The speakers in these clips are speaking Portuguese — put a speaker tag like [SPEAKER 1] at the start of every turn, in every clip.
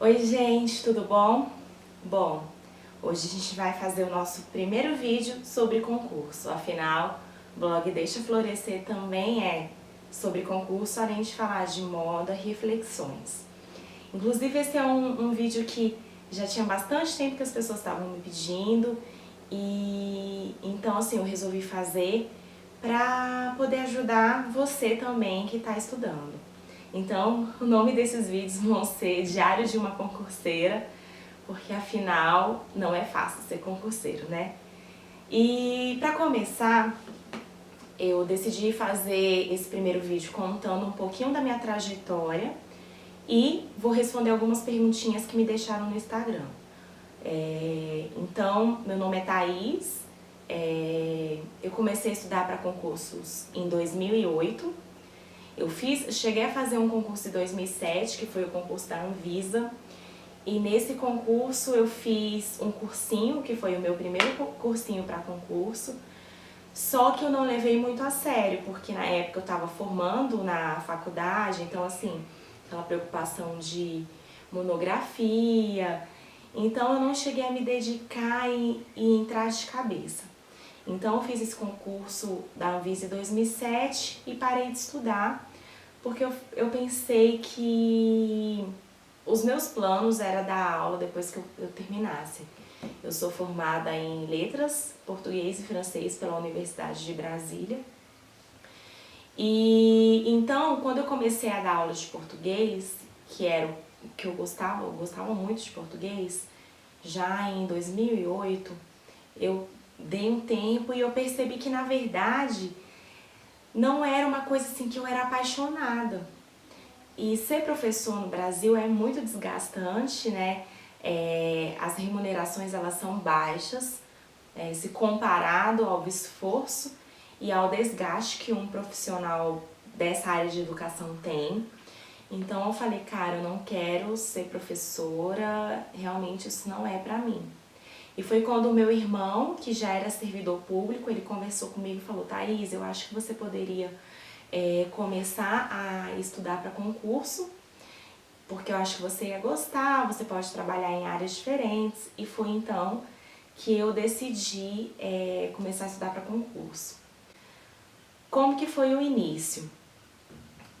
[SPEAKER 1] Oi gente, tudo bom? Bom, hoje a gente vai fazer o nosso primeiro vídeo sobre concurso. Afinal, o blog Deixa Florescer também é sobre concurso, além de falar de moda e reflexões. Inclusive esse é um vídeo que já tinha bastante tempo que as pessoas estavam me pedindo e então assim eu resolvi fazer para poder ajudar você também que está estudando. Então, o nome desses vídeos vão ser Diário de uma Concurseira, porque afinal não é fácil ser concurseiro, né? E para começar, eu decidi fazer esse primeiro vídeo contando um pouquinho da minha trajetória e vou responder algumas perguntinhas que me deixaram no Instagram. Então, meu nome é Thaís, eu comecei a estudar para concursos em 2008. Cheguei a fazer um concurso em 2007, que foi o concurso da Anvisa, e nesse concurso eu fiz um cursinho, que foi o meu primeiro cursinho para concurso, só que eu não levei muito a sério, porque na época eu estava formando na faculdade, então assim, aquela preocupação de monografia, então eu não cheguei a me dedicar e entrar de cabeça. Então eu fiz esse concurso da Anvisa em 2007 e parei de estudar, porque eu pensei que os meus planos era dar aula depois que eu terminasse. Eu sou formada em Letras, Português e Francês pela Universidade de Brasília. E então, quando eu comecei a dar aula de português, que era o que eu gostava muito de português, já em 2008, eu dei um tempo e eu percebi que, na verdade, não era uma coisa assim que eu era apaixonada. E ser professor no Brasil é muito desgastante, né? As remunerações elas são baixas, se comparado ao esforço e ao desgaste que um profissional dessa área de educação tem. Então eu falei, cara, eu não quero ser professora, realmente isso não é pra mim. E foi quando o meu irmão, que já era servidor público, ele conversou comigo e falou, Thaís, eu acho que você poderia começar a estudar para concurso, porque eu acho que você ia gostar, você pode trabalhar em áreas diferentes. E foi então que eu decidi começar a estudar para concurso. Como que foi o início?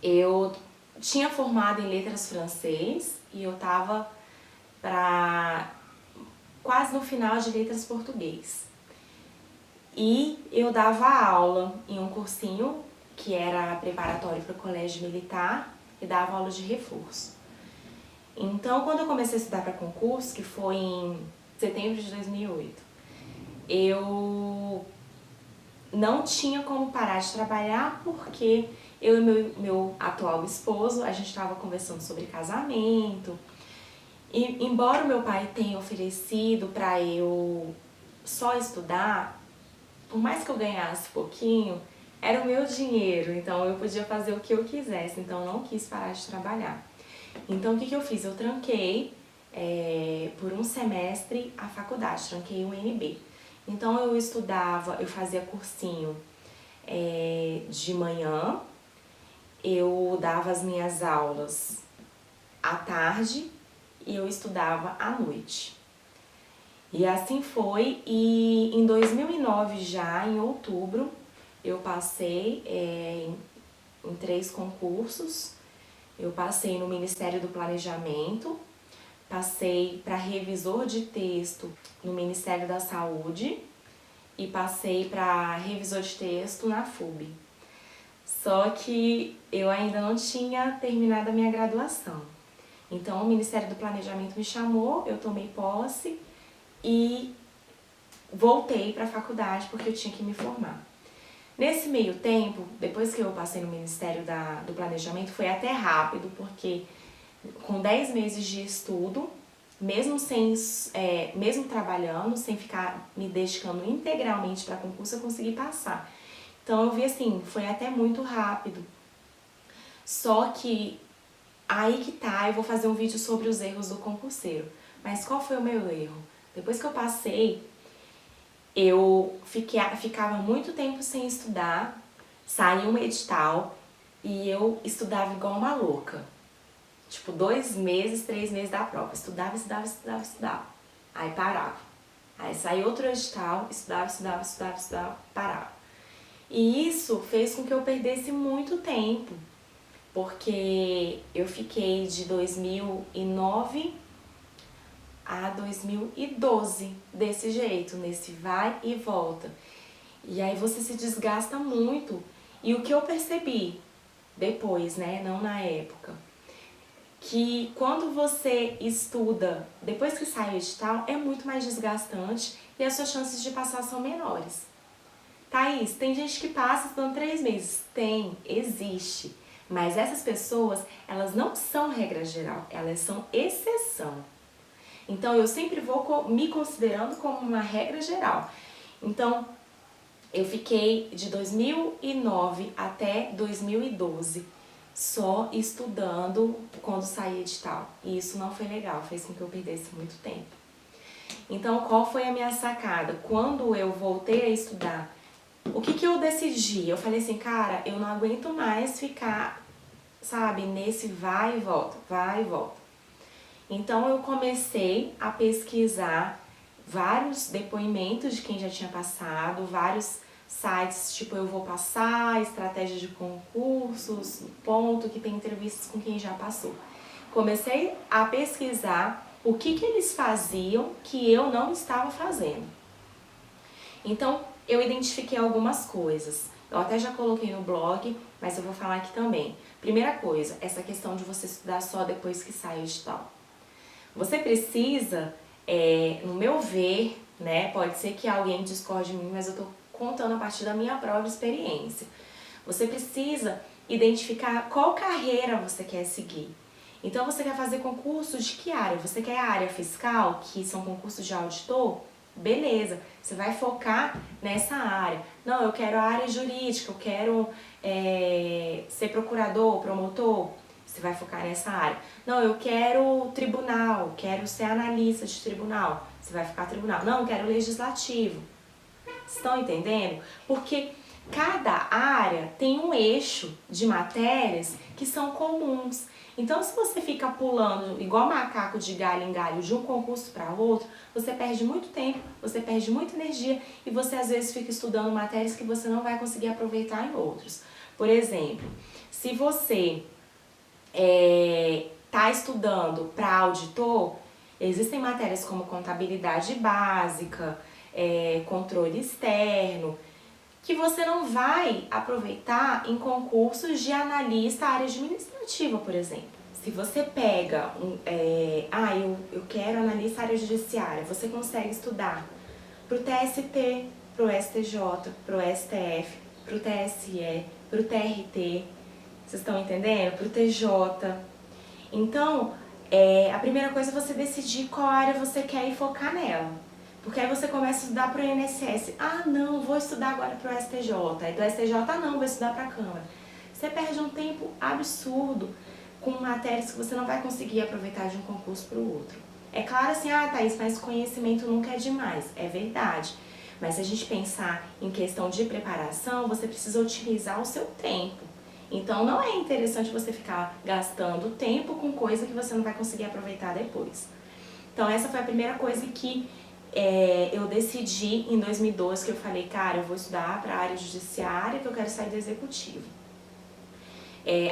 [SPEAKER 1] Eu tinha formado em letras francês e eu estava quase no final de letras português. E eu dava aula em um cursinho que era preparatório para o colégio militar e dava aula de reforço. Então, quando eu comecei a estudar para concurso, que foi em setembro de 2008, eu não tinha como parar de trabalhar porque eu e meu atual esposo, a gente estava conversando sobre casamento. E embora o meu pai tenha oferecido para eu só estudar, por mais que eu ganhasse pouquinho, era o meu dinheiro, então eu podia fazer o que eu quisesse, então eu não quis parar de trabalhar. Então o que eu fiz? Eu tranquei por um semestre a faculdade, tranquei o UNB. Então eu estudava, eu fazia cursinho de manhã, eu dava as minhas aulas à tarde e eu estudava à noite. E assim foi, e em 2009 já, em outubro, eu passei em 3 concursos. Eu passei no Ministério do Planejamento, passei para revisor de texto no Ministério da Saúde e passei para revisor de texto na FUB. Só que eu ainda não tinha terminado a minha graduação. Então o Ministério do Planejamento me chamou, eu tomei posse e voltei para a faculdade porque eu tinha que me formar. Nesse meio tempo, depois que eu passei no Ministério do Planejamento, foi até rápido, porque com 10 meses de estudo, mesmo trabalhando, sem ficar me dedicando integralmente para concurso, eu consegui passar. Então eu vi assim, foi até muito rápido. Só que aí que tá, eu vou fazer um vídeo sobre os erros do concurseiro. Mas qual foi o meu erro? Depois que eu passei, eu ficava muito tempo sem estudar, saía um edital e eu estudava igual uma louca. tipo 2 meses, 3 meses da prova. Estudava. Aí parava. Aí saía outro edital, estudava, parava. E isso fez com que eu perdesse muito tempo, porque eu fiquei de 2009 a 2012 desse jeito, nesse vai e volta. E aí você se desgasta muito. E o que eu percebi depois, né, não na época, que quando você estuda depois que sai o edital, é muito mais desgastante e as suas chances de passar são menores. Thaís, tem gente que passa estudando 3 meses. Tem, existe. Mas essas pessoas, elas não são regra geral, elas são exceção. Então, eu sempre vou me considerando como uma regra geral. Então, eu fiquei de 2009 até 2012 só estudando quando saía edital. E isso não foi legal, fez com que eu perdesse muito tempo. Então, qual foi a minha sacada? Quando eu voltei a estudar, o que eu decidi? Eu falei assim, cara, eu não aguento mais ficar, sabe, nesse vai e volta, vai e volta. Então, eu comecei a pesquisar vários depoimentos de quem já tinha passado, vários sites, tipo Eu Vou Passar, estratégia de concursos, ponto, que tem entrevistas com quem já passou. Comecei a pesquisar o que eles faziam que eu não estava fazendo. Então, eu identifiquei algumas coisas. Eu até já coloquei no blog, mas eu vou falar aqui também. Primeira coisa, essa questão de você estudar só depois que sai o edital. Você precisa, no meu ver, né, pode ser que alguém discorde de mim, mas eu tô contando a partir da minha própria experiência. Você precisa identificar qual carreira você quer seguir. Então, você quer fazer concursos de que área? Você quer a área fiscal, que são concursos de auditor? Beleza, você vai focar nessa área. Não, eu quero a área jurídica, eu quero ser procurador, promotor. Você vai focar nessa área. Não, eu quero tribunal, quero ser analista de tribunal. Você vai ficar tribunal. Não, eu quero legislativo. Estão entendendo? Porque cada área tem um eixo de matérias que são comuns. Então, se você fica pulando igual macaco de galho em galho de um concurso para outro, você perde muito tempo, você perde muita energia e você às vezes fica estudando matérias que você não vai conseguir aproveitar em outros. Por exemplo, se você está estudando para auditor, existem matérias como contabilidade básica, controle externo, que você não vai aproveitar em concursos de analista área administrativa, por exemplo. Se você pega, eu quero analista área judiciária, você consegue estudar para o TST, para o STJ, para o STF, para o TSE, para o TRT, vocês estão entendendo? Para o TJ. Então, a primeira coisa é você decidir qual área você quer e focar nela. Porque aí você começa a estudar para o INSS. Ah, não, vou estudar agora para o STJ. Aí do STJ, não, vou estudar para a Câmara. Você perde um tempo absurdo com matérias que você não vai conseguir aproveitar de um concurso para o outro. É claro assim, Thaís, mas conhecimento nunca é demais. É verdade. Mas se a gente pensar em questão de preparação, você precisa otimizar o seu tempo. Então, não é interessante você ficar gastando tempo com coisa que você não vai conseguir aproveitar depois. Então, essa foi a primeira coisa que eu decidi em 2012, que eu falei, cara, eu vou estudar para a área judiciária, que eu quero sair do executivo.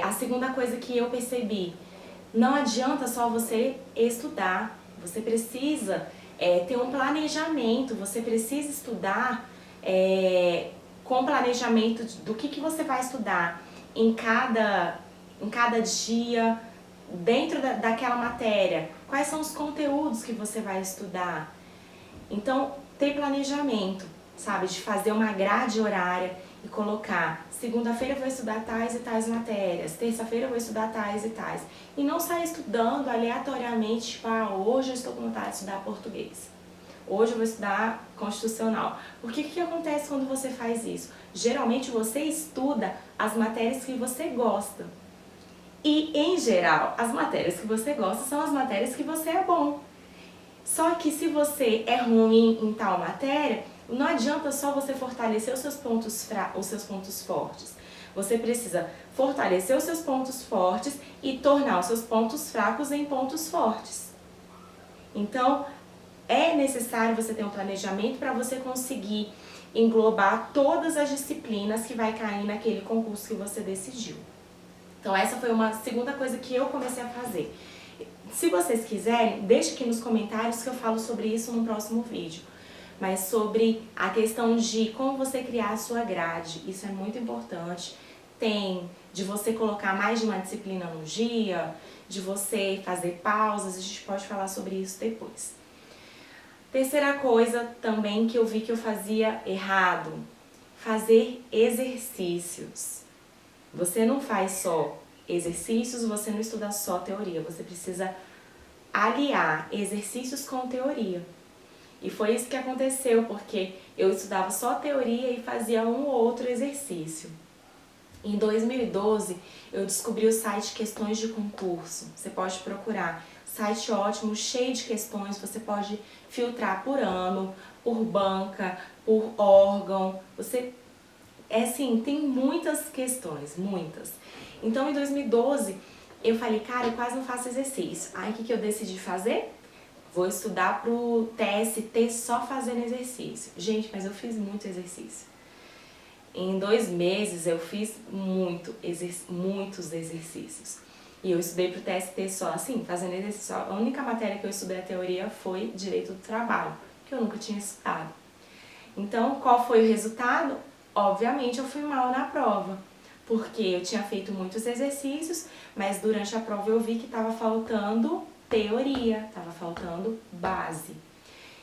[SPEAKER 1] A segunda coisa que eu percebi, não adianta só você estudar, você precisa ter um planejamento, você precisa estudar com planejamento do que você vai estudar em cada dia, dentro daquela matéria, quais são os conteúdos que você vai estudar. Então, ter planejamento, sabe, de fazer uma grade horária e colocar, segunda-feira eu vou estudar tais e tais matérias, terça-feira eu vou estudar tais e tais. E não sair estudando aleatoriamente, tipo, hoje eu estou com vontade de estudar português. Hoje eu vou estudar constitucional. Porque o que acontece quando você faz isso? Geralmente você estuda as matérias que você gosta. E, em geral, as matérias que você gosta são as matérias que você é bom. Só que se você é ruim em tal matéria, não adianta só você fortalecer os seus pontos fortes. Você precisa fortalecer os seus pontos fortes e tornar os seus pontos fracos em pontos fortes. Então, é necessário você ter um planejamento para você conseguir englobar todas as disciplinas que vai cair naquele concurso que você decidiu. Então, essa foi uma segunda coisa que eu comecei a fazer. Se vocês quiserem, deixe aqui nos comentários que eu falo sobre isso no próximo vídeo. Mas sobre a questão de como você criar a sua grade, isso é muito importante. Tem de você colocar mais de uma disciplina no dia, de você fazer pausas, a gente pode falar sobre isso depois. Terceira coisa também que eu vi que eu fazia errado, fazer exercícios. Você não faz só exercícios, você não estuda só teoria, você precisa aliar exercícios com teoria. E foi isso que aconteceu, porque eu estudava só teoria e fazia um ou outro exercício. Em 2012, eu descobri o site Questões de Concurso. Você pode procurar. Site ótimo, cheio de questões. Você pode filtrar por ano, por banca, por órgão. Assim, tem muitas questões, muitas. Então, em 2012, eu falei, cara, eu quase não faço exercício. Aí, o que eu decidi fazer? Vou estudar pro TST só fazendo exercício. Gente, mas eu fiz muito exercício. Em 2 meses eu fiz muitos exercícios. E eu estudei pro TST só assim, fazendo exercício. A única matéria que eu estudei a teoria foi Direito do Trabalho, que eu nunca tinha estudado. Então, qual foi o resultado? Obviamente eu fui mal na prova, porque eu tinha feito muitos exercícios, mas durante a prova eu vi que estava faltando teoria, estava faltando base.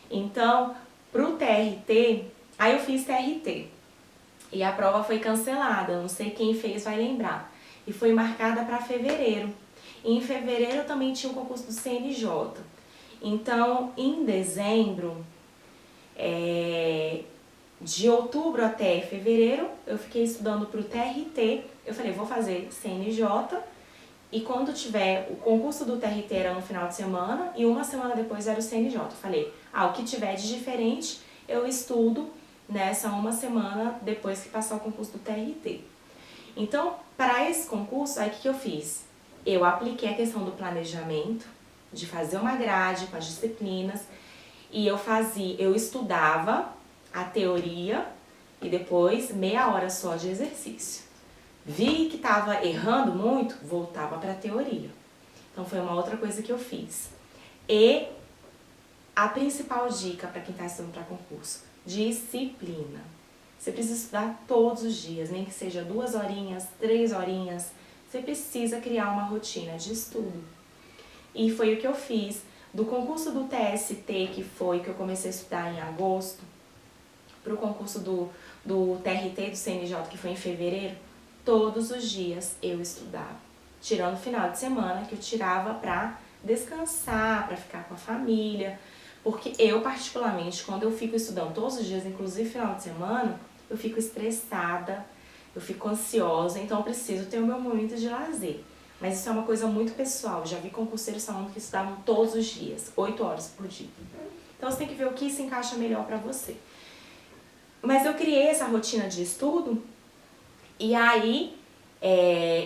[SPEAKER 1] Então, pro TRT, aí eu fiz TRT e a prova foi cancelada, não sei quem fez vai lembrar, e foi marcada para fevereiro. E em fevereiro eu também tinha o concurso do CNJ. Então, em dezembro, de outubro até fevereiro, eu fiquei estudando pro TRT. Eu falei, vou fazer CNJ. E quando tiver, o concurso do TRT era no final de semana e uma semana depois era o CNJ. Eu falei, o que tiver de diferente eu estudo nessa uma semana depois que passar o concurso do TRT. Então, para esse concurso, aí o que eu fiz? Eu apliquei a questão do planejamento, de fazer uma grade com as disciplinas, e eu estudava a teoria e depois meia hora só de exercício. Vi que estava errando muito, voltava para a teoria. Então, foi uma outra coisa que eu fiz. E a principal dica para quem está estudando para concurso, disciplina. Você precisa estudar todos os dias, nem que seja 2 horinhas, 3 horinhas. Você precisa criar uma rotina de estudo. E foi o que eu fiz. Do concurso do TST, que eu comecei a estudar em agosto, para o concurso do TRT do CNJ, que foi em fevereiro, todos os dias eu estudava, tirando o final de semana que eu tirava para descansar, para ficar com a família, porque eu particularmente, quando eu fico estudando todos os dias, inclusive final de semana, eu fico estressada, eu fico ansiosa, então eu preciso ter o meu momento de lazer. Mas isso é uma coisa muito pessoal, já vi concurseiros falando que estudavam todos os dias, 8 horas por dia. Então você tem que ver o que se encaixa melhor para você. Mas eu criei essa rotina de estudo. E aí,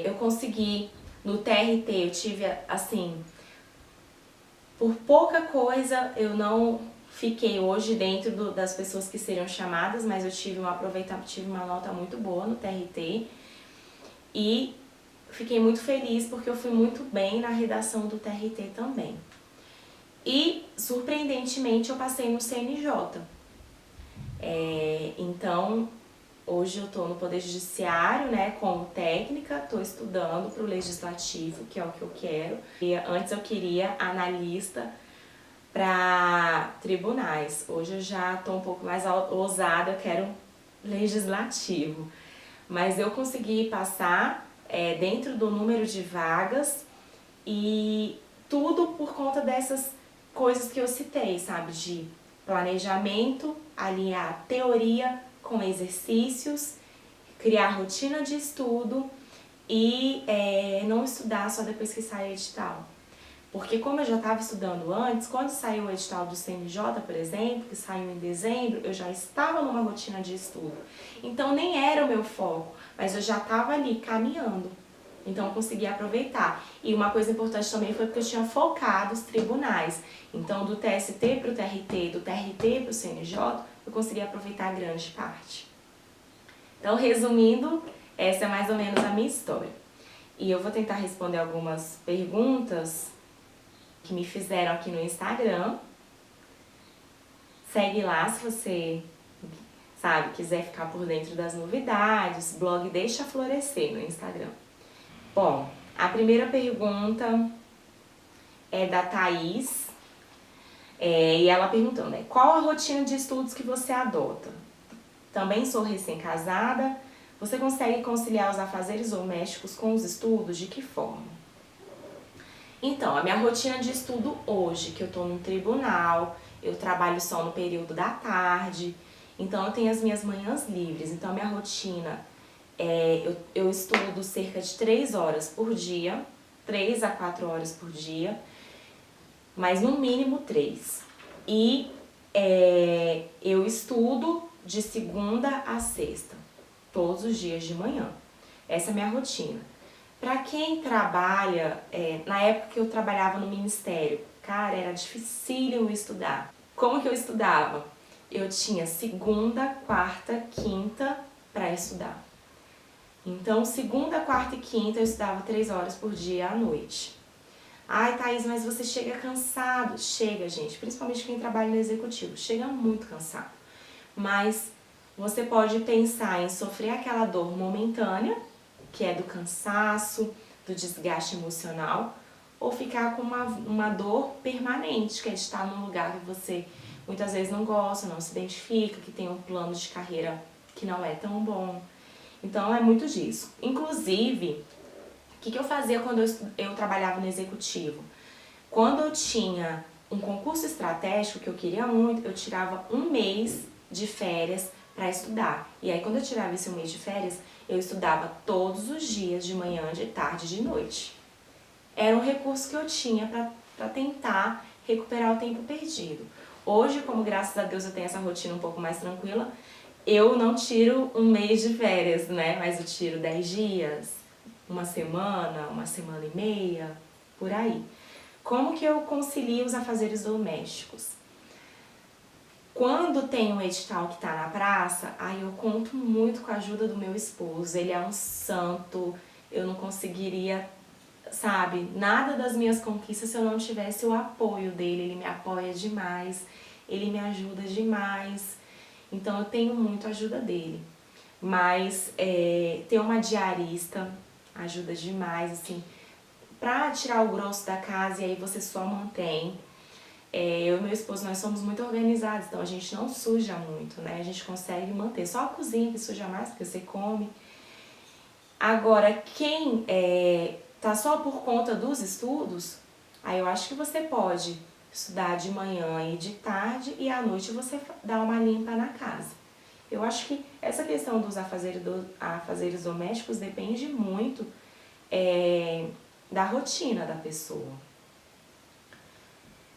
[SPEAKER 1] eu consegui, no TRT, eu tive, assim, por pouca coisa, eu não fiquei hoje dentro das pessoas que seriam chamadas, mas eu tive uma nota muito boa no TRT. E fiquei muito feliz porque eu fui muito bem na redação do TRT também. E, surpreendentemente, eu passei no CNJ. Então, hoje eu estou no Poder Judiciário, né, como técnica, estou estudando para o Legislativo, que é o que eu quero. E antes eu queria analista para tribunais. Hoje eu já estou um pouco mais ousada, eu quero Legislativo. Mas eu consegui passar dentro do número de vagas e tudo por conta dessas coisas que eu citei, sabe? De planejamento, alinhar teoria com exercícios, criar rotina de estudo e não estudar só depois que sai o edital. Porque como eu já estava estudando antes, quando saiu o edital do CNJ, por exemplo, que saiu em dezembro, eu já estava numa rotina de estudo. Então nem era o meu foco, mas eu já estava ali caminhando. Então eu consegui aproveitar. E uma coisa importante também foi porque eu tinha focado os tribunais. Então do TST para o TRT, do TRT para o CNJ, eu consegui aproveitar grande parte. Então, resumindo, essa é mais ou menos a minha história. E eu vou tentar responder algumas perguntas que me fizeram aqui no Instagram. Segue lá se você, quiser ficar por dentro das novidades. Blog Deixa Florescer no Instagram. Bom, a primeira pergunta é da Thaís. E ela perguntando, né? Qual a rotina de estudos que você adota? Também sou recém-casada. Você consegue conciliar os afazeres domésticos com os estudos? De que forma? Então, a minha rotina de estudo hoje, que eu tô no tribunal, eu trabalho só no período da tarde, então eu tenho as minhas manhãs livres. Então, a minha rotina eu estudo cerca de 3 horas por dia, 3 a 4 horas por dia, mas no mínimo 3. E eu estudo de segunda a sexta, todos os dias de manhã. Essa é a minha rotina. Para quem trabalha, na época que eu trabalhava no ministério, cara, era dificílimo estudar. Como que eu estudava? Eu tinha segunda, quarta, quinta para estudar. Então, segunda, quarta e quinta eu estudava 3 horas por dia à noite. Ai, Thaís, mas você chega cansado. Chega, gente, principalmente quem trabalha no executivo, chega muito cansado. Mas você pode pensar em sofrer aquela dor momentânea, que é do cansaço, do desgaste emocional, ou ficar com uma dor permanente, que é de estar num lugar que você muitas vezes não gosta, não se identifica, que tem um plano de carreira que não é tão bom. Então é muito disso. Inclusive, o que eu fazia quando eu trabalhava no executivo? Quando eu tinha um concurso estratégico que eu queria muito, eu tirava um mês de férias para estudar. E aí quando eu tirava esse um mês de férias, eu estudava todos os dias, de manhã, de tarde, de noite. Era um recurso que eu tinha para tentar recuperar o tempo perdido. Hoje, como graças a Deus eu tenho essa rotina um pouco mais tranquila, eu não tiro um mês de férias, né? Mas eu tiro 10 dias, uma semana e meia, por aí. Como que eu concilio os afazeres domésticos? Quando tem um edital que tá na praça, aí eu conto muito com a ajuda do meu esposo. Ele é um santo, eu não conseguiria, nada das minhas conquistas se eu não tivesse o apoio dele. Ele me apoia demais, ele me ajuda demais. Então eu tenho muito a ajuda dele. Mas ter uma diarista ajuda demais, assim, pra tirar o grosso da casa e aí você só mantém. Eu e meu esposo, nós somos muito organizados, então a gente não suja muito, né? A gente consegue manter. Só a cozinha que suja mais, porque você come. Agora, quem tá só por conta dos estudos, aí eu acho que você pode estudar de manhã e de tarde e à noite você dá uma limpa na casa. Eu acho que essa questão dos afazeres domésticos depende muito da rotina da pessoa.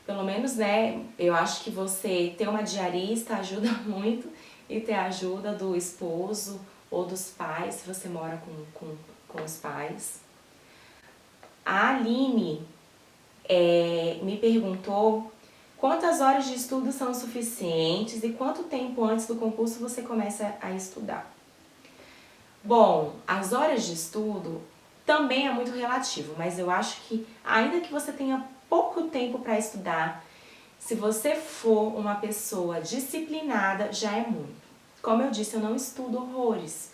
[SPEAKER 1] Pelo menos, né, eu acho que você ter uma diarista ajuda muito e ter a ajuda do esposo ou dos pais, se você mora com os pais. A Aline me perguntou quantas horas de estudo são suficientes e quanto tempo antes do concurso você começa a estudar. Bom, as horas de estudo também é muito relativo, mas eu acho que ainda que você tenha pouco tempo para estudar, se você for uma pessoa disciplinada, já é muito. Como eu disse, eu não estudo horrores.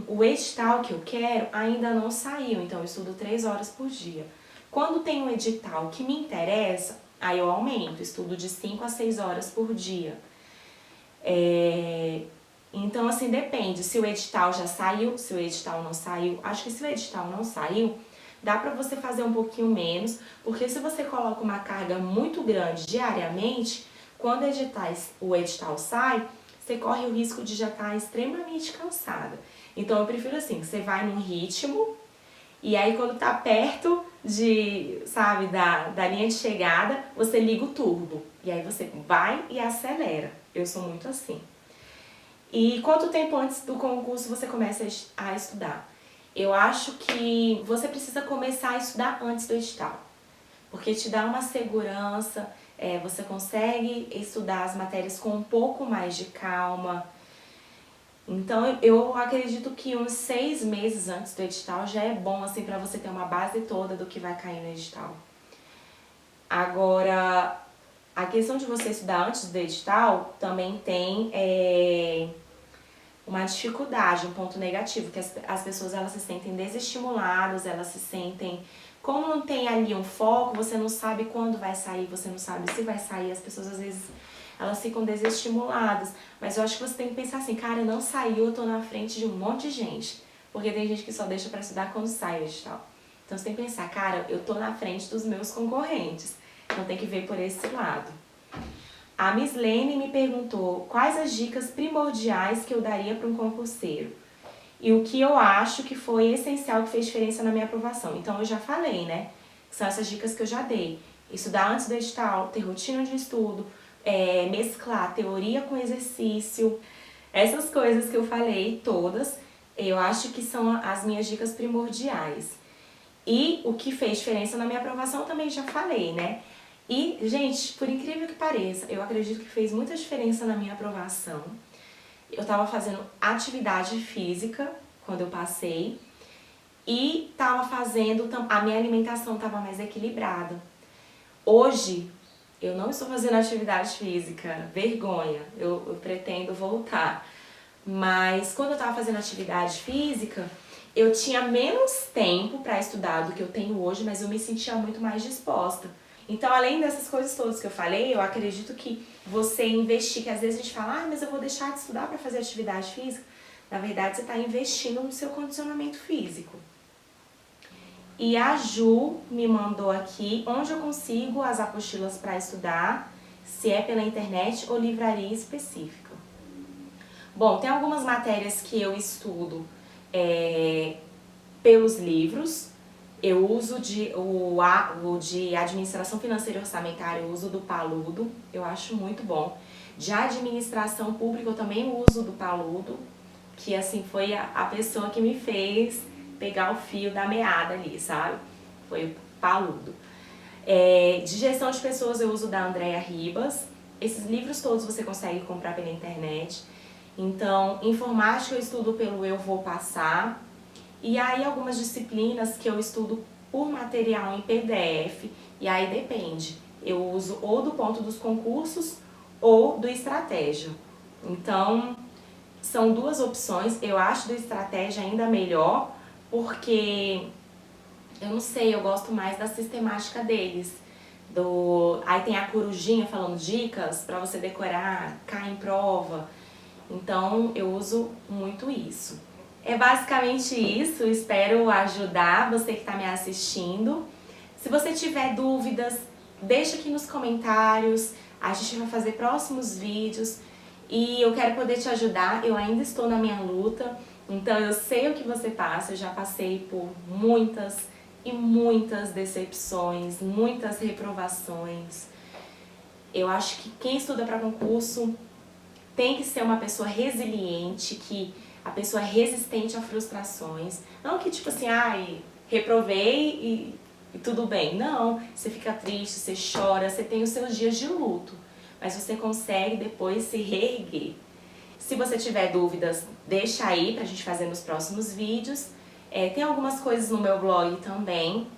[SPEAKER 1] O edital que eu quero ainda não saiu, então eu estudo 3 horas por dia. Quando tem um edital que me interessa, aí eu aumento, estudo de 5 a 6 horas por dia. Então, assim, depende se o edital já saiu, se o edital não saiu. Acho que se o edital não saiu, dá pra você fazer um pouquinho menos, porque se você coloca uma carga muito grande diariamente, quando o edital sai, você corre o risco de já estar extremamente cansada. Então, eu prefiro assim, você vai num ritmo, e aí quando tá perto, sabe, da linha de chegada, você liga o turbo. E aí você vai e acelera. Eu sou muito assim. E quanto tempo antes do concurso você começa a estudar? Eu acho que você precisa começar a estudar antes do edital. Porque te dá uma segurança, você consegue estudar as matérias com um pouco mais de calma. Então eu acredito que uns 6 meses antes do edital já é bom assim para você ter uma base toda do que vai cair no edital. Agora, a questão de você estudar antes do edital também tem uma dificuldade, um ponto negativo, que as pessoas elas se sentem desestimuladas, elas se sentem... Como não tem ali um foco, você não sabe quando vai sair, você não sabe se vai sair, as pessoas às vezes elas ficam desestimuladas. Mas eu acho que você tem que pensar assim, cara, não saiu, eu tô na frente de um monte de gente. Porque tem gente que só deixa pra estudar quando sai o edital. Então você tem que pensar, cara, eu tô na frente dos meus concorrentes. Então tem que ver por esse lado. A Miss Lene me perguntou quais as dicas primordiais que eu daria para um concurseiro. E o que eu acho que foi essencial, que fez diferença na minha aprovação. Então eu já falei, né? São essas dicas que eu já dei. Estudar antes do edital, ter rotina de estudo, mesclar teoria com exercício. Essas coisas que eu falei, todas, eu acho que são as minhas dicas primordiais. E o que fez diferença na minha aprovação eu também já falei, né? E, gente, por incrível que pareça, eu acredito que fez muita diferença na minha aprovação. Eu tava fazendo atividade física quando eu passei e tava fazendo, a minha alimentação tava mais equilibrada. Hoje, eu não estou fazendo atividade física, vergonha, eu pretendo voltar. Mas quando eu tava fazendo atividade física, eu tinha menos tempo para estudar do que eu tenho hoje, mas eu me sentia muito mais disposta. Então, além dessas coisas todas que eu falei, eu acredito que você investir, que às vezes a gente fala, mas eu vou deixar de estudar para fazer atividade física. Na verdade, você está investindo no seu condicionamento físico. E a Ju me mandou aqui onde eu consigo as apostilas para estudar, se é pela internet ou livraria específica. Bom, tem algumas matérias que eu estudo pelos livros. Eu uso o de administração financeira e orçamentária, eu uso do Paludo, eu acho muito bom. De administração pública eu também uso do Paludo, que assim foi a pessoa que me fez pegar o fio da meada ali, sabe? Foi o Paludo. De gestão de pessoas eu uso da Andrea Ribas. Esses livros todos você consegue comprar pela internet. Então, informática eu estudo pelo Eu Vou Passar. E aí algumas disciplinas que eu estudo por material em PDF, e aí depende. Eu uso ou do ponto dos concursos ou do estratégia. Então, são duas opções. Eu acho do estratégia ainda melhor, porque, eu não sei, eu gosto mais da sistemática deles. Aí tem a corujinha falando dicas para você decorar, cai em prova. Então, eu uso muito isso. É basicamente isso, espero ajudar você que está me assistindo. Se você tiver dúvidas, deixa aqui nos comentários, a gente vai fazer próximos vídeos e eu quero poder te ajudar. Eu ainda estou na minha luta, então eu sei o que você passa, eu já passei por muitas e muitas decepções, muitas reprovações. Eu acho que quem estuda para concurso tem que ser uma pessoa resiliente, que a pessoa é resistente a frustrações. Não que tipo assim, reprovei e tudo bem. Não, você fica triste, você chora, você tem os seus dias de luto. Mas você consegue depois se reerguer. Se você tiver dúvidas, deixa aí pra gente fazer nos próximos vídeos. Tem algumas coisas no meu blog também.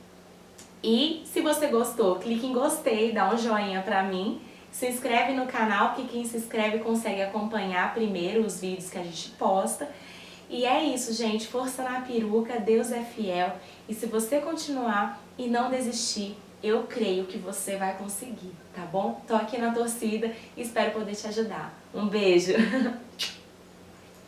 [SPEAKER 1] E se você gostou, clique em gostei, dá um joinha pra mim. Se inscreve no canal, que quem se inscreve consegue acompanhar primeiro os vídeos que a gente posta. E é isso, gente. Força na peruca, Deus é fiel. E se você continuar e não desistir, eu creio que você vai conseguir, tá bom? Tô aqui na torcida e espero poder te ajudar. Um beijo!